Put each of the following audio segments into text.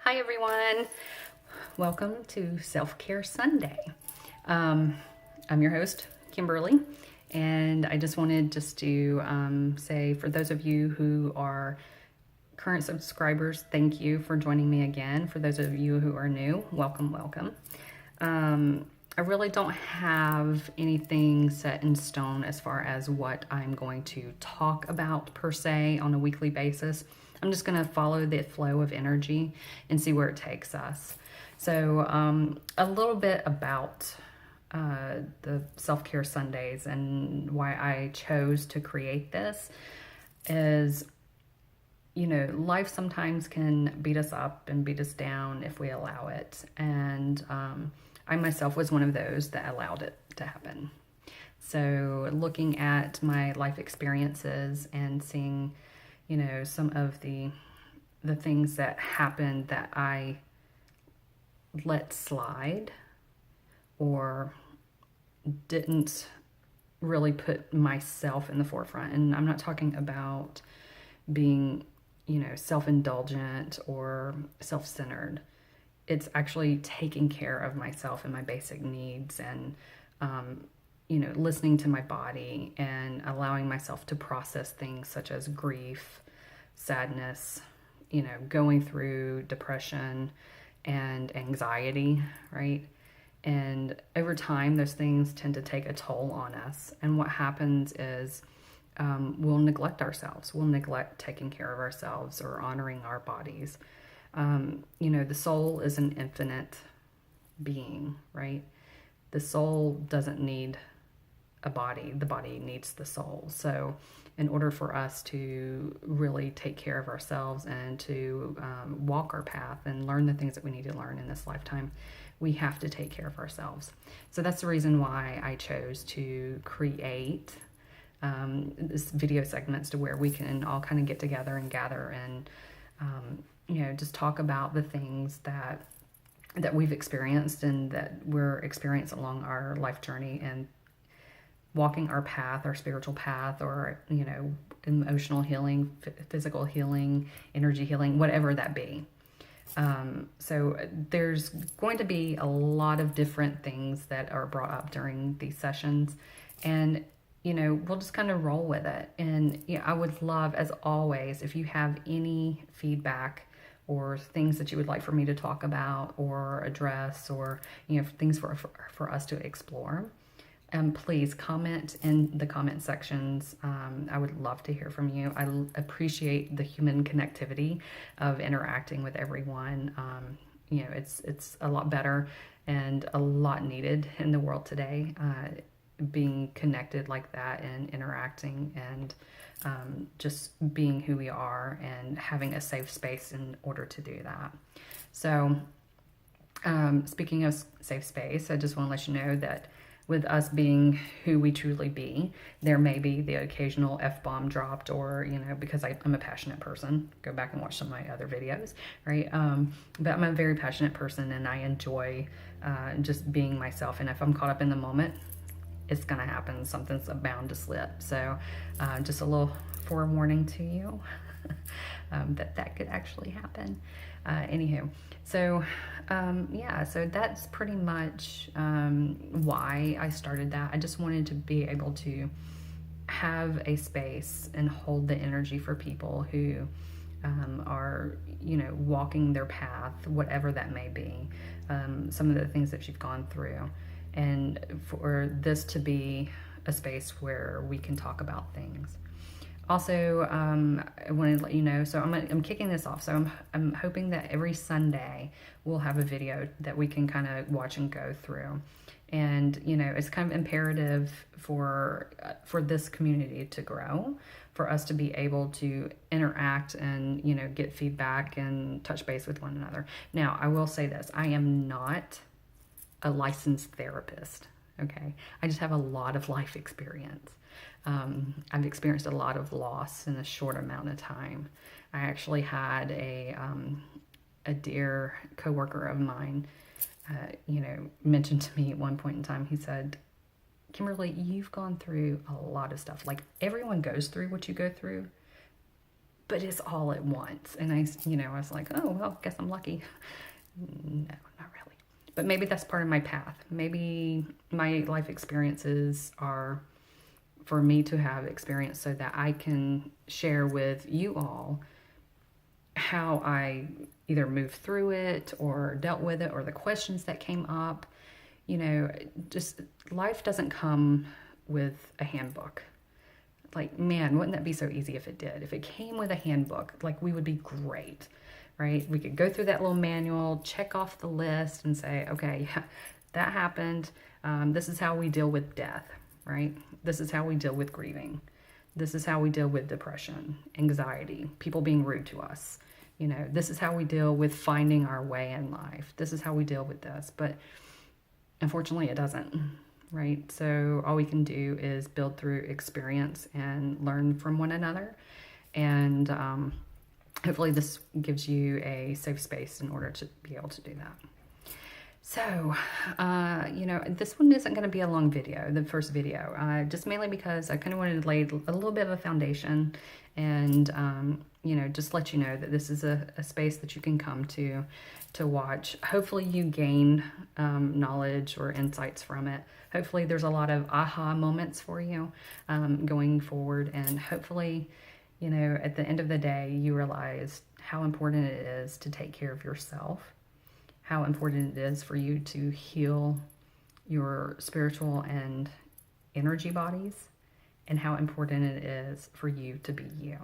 Hi everyone, welcome to Self-Care Sunday. I'm your host, Kimberly, and I just wanted to say for those of you who are current subscribers, thank you for joining me again. For those of you who are new, welcome. I really don't have anything set in stone as far as what I'm going to talk about per se on a weekly basis. I'm just going to follow the flow of energy and see where it takes us. So a little bit about the Self-Care Sundays and why I chose to create this is, you know, life sometimes can beat us up and beat us down if we allow it. And I myself was one of those that allowed it to happen. So looking at my life experiences and seeing, you know, some of the things that happened that I let slide or didn't really put myself in the forefront. And I'm not talking about being, you know, self-indulgent or self-centered. It's actually taking care of myself and my basic needs and, you know, listening to my body and allowing myself to process things such as grief, sadness, you know, going through depression and anxiety, right? And over time, those things tend to take a toll on us. And what happens is we'll neglect ourselves. We'll neglect taking care of ourselves or honoring our bodies. You know, the soul is an infinite being, right? The soul doesn't need a body. The body needs the soul. So in order for us to really take care of ourselves and to walk our path and learn the things that we need to learn in this lifetime, we have to take care of ourselves. So that's the reason why I chose to create this video segments to where we can all kind of get together and gather and you know, just talk about the things that we've experienced and that we're experiencing along our life journey and walking our path, our spiritual path, or, you know, emotional healing, physical healing, energy healing, whatever that be. So there's going to be a lot of different things that are brought up during these sessions, and you know, we'll just kind of roll with it. And you know, I would love, as always, if you have any feedback or things that you would like for me to talk about or address, or you know, things for us to explore, please comment in the comment sections. I would love to hear from you. I appreciate the human connectivity of interacting with everyone. You know, it's a lot better and a lot needed in the world today. Being connected like that and interacting and just being who we are and having a safe space in order to do that. So speaking of safe space, I just want to let you know that with us being who we truly be, there may be the occasional F-bomb dropped, or, you know, because I'm a passionate person. Go back and watch some of my other videos, right? But I'm a very passionate person and I enjoy just being myself. And if I'm caught up in the moment, it's going to happen. Something's bound to slip. So just a little forewarning to you that could actually happen. Anywho, so yeah, so that's pretty much why I started that. I just wanted to be able to have a space and hold the energy for people who are, you know, walking their path, whatever that may be, some of the things that you've gone through. And for this to be a space where we can talk about things. Also, I wanted to let you know, so I'm kicking this off. So I'm hoping that every Sunday we'll have a video that we can kind of watch and go through. And, you know, it's kind of imperative for this community to grow, for us to be able to interact and, you know, get feedback and touch base with one another. Now, I will say this, I am not a licensed therapist, okay? I just have a lot of life experience. I've experienced a lot of loss in a short amount of time. I actually had a dear coworker of mine, you know, mentioned to me at one point in time, he said, Kimberly, you've gone through a lot of stuff. Like, everyone goes through what you go through, but it's all at once. And I was like, oh, well, guess I'm lucky. No, not really. But maybe that's part of my path. Maybe my life experiences are for me to have experience so that I can share with you all how I either moved through it or dealt with it or the questions that came up. Just life doesn't come with a handbook. Like, man, wouldn't that be so easy if it did? If it came with a handbook, like, we would be great, right? We could go through that little manual, check off the list and say, okay, yeah, that happened. This is how we deal with death, right? This is how we deal with grieving. This is how we deal with depression, anxiety, people being rude to us. This is how we deal with finding our way in life. This is how we deal with this. But unfortunately, it doesn't, right? So all we can do is build through experience and learn from one another. And hopefully this gives you a safe space in order to be able to do that. So, this one isn't going to be a long video, the first video, just mainly because I kind of wanted to lay a little bit of a foundation and, just let you know that this is a space that you can come to watch. Hopefully you gain knowledge or insights from it. Hopefully there's a lot of aha moments for you going forward. And hopefully, at the end of the day, you realize how important it is to take care of yourself, how important it is for you to heal your spiritual and energy bodies, and how important it is for you to be you.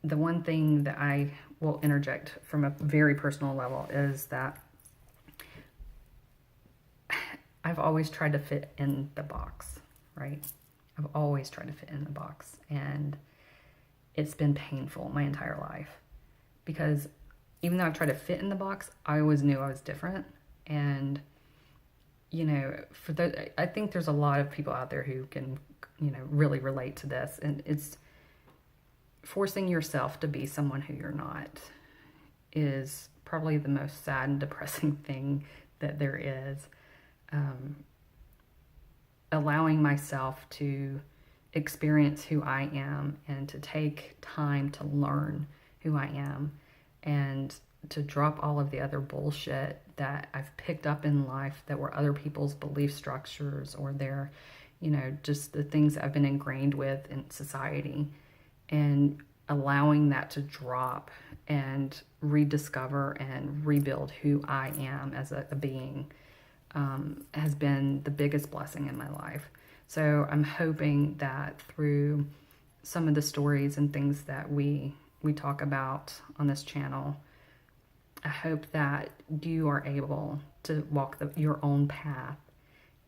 The one thing that I will interject from a very personal level is that I've always tried to fit in the box, right? I've always tried to fit in the box, and it's been painful my entire life. Because even though I've tried to fit in the box, I always knew I was different. And, I think there's a lot of people out there who can, really relate to this. And it's forcing yourself to be someone who you're not is probably the most sad and depressing thing that there is. Allowing myself to experience who I am and to take time to learn who I am and to drop all of the other bullshit that I've picked up in life that were other people's belief structures or their, just the things that I've been ingrained with in society, and allowing that to drop and rediscover and rebuild who I am as a being has been the biggest blessing in my life. So I'm hoping that through some of the stories and things that we talk about on this channel, I hope that you are able to walk your own path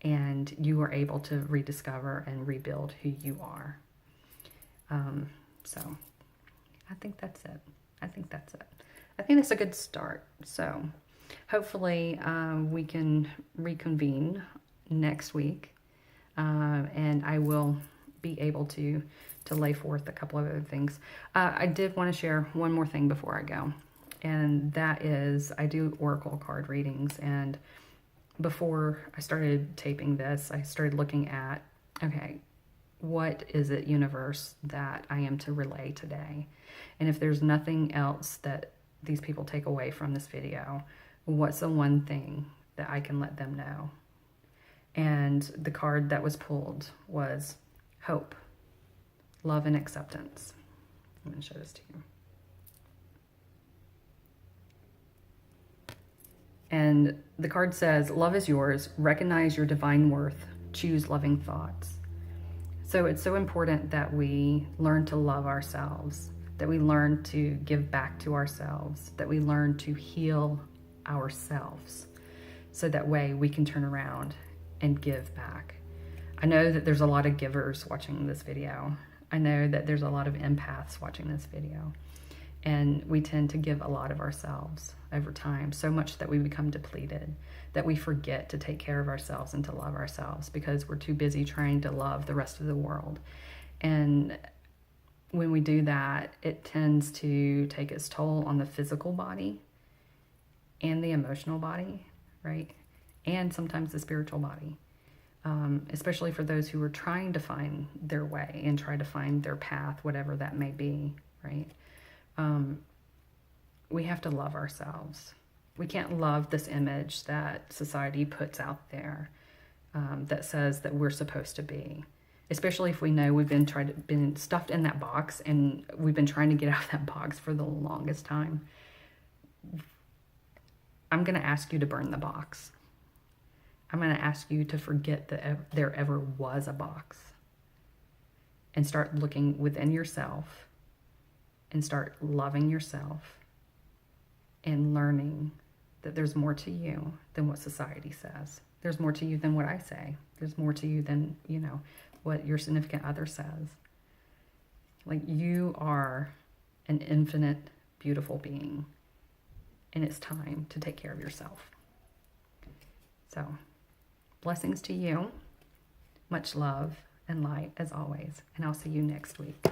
and you are able to rediscover and rebuild who you are. So I think that's it. I think that's a good start. So hopefully we can reconvene next week, and I will be able to lay forth a couple of other things. I did want to share one more thing before I go, and that is I do oracle card readings. And before I started taping this, I started looking at, okay, what is it, universe, that I am to relay today? And if there's nothing else that these people take away from this video, what's the one thing that I can let them know? And the card that was pulled was hope, love, and acceptance. I'm going to show this to you. And the card says, love is yours. Recognize your divine worth. Choose loving thoughts. So it's so important that we learn to love ourselves, that we learn to give back to ourselves, that we learn to heal ourselves, so that way we can turn around and give back. I know that there's a lot of givers watching this video. I know that there's a lot of empaths watching this video. And we tend to give a lot of ourselves over time, so much that we become depleted, that we forget to take care of ourselves and to love ourselves because we're too busy trying to love the rest of the world. And when we do that, it tends to take its toll on the physical body and the emotional body, right? And sometimes the spiritual body. especially for those who are trying to find their way and try to find their path, whatever that may be, right? We have to love ourselves. We can't love this image that society puts out there that says that we're supposed to be, especially if we know we've been stuffed in that box and we've been trying to get out of that box for the longest time. I'm going to ask you to burn the box. I'm going to ask you to forget that there ever was a box and start looking within yourself and start loving yourself and learning that there's more to you than what society says. There's more to you than what I say. There's more to you than, what your significant other says. Like, you are an infinite, beautiful being, and it's time to take care of yourself. So, blessings to you. Much love and light as always, and I'll see you next week.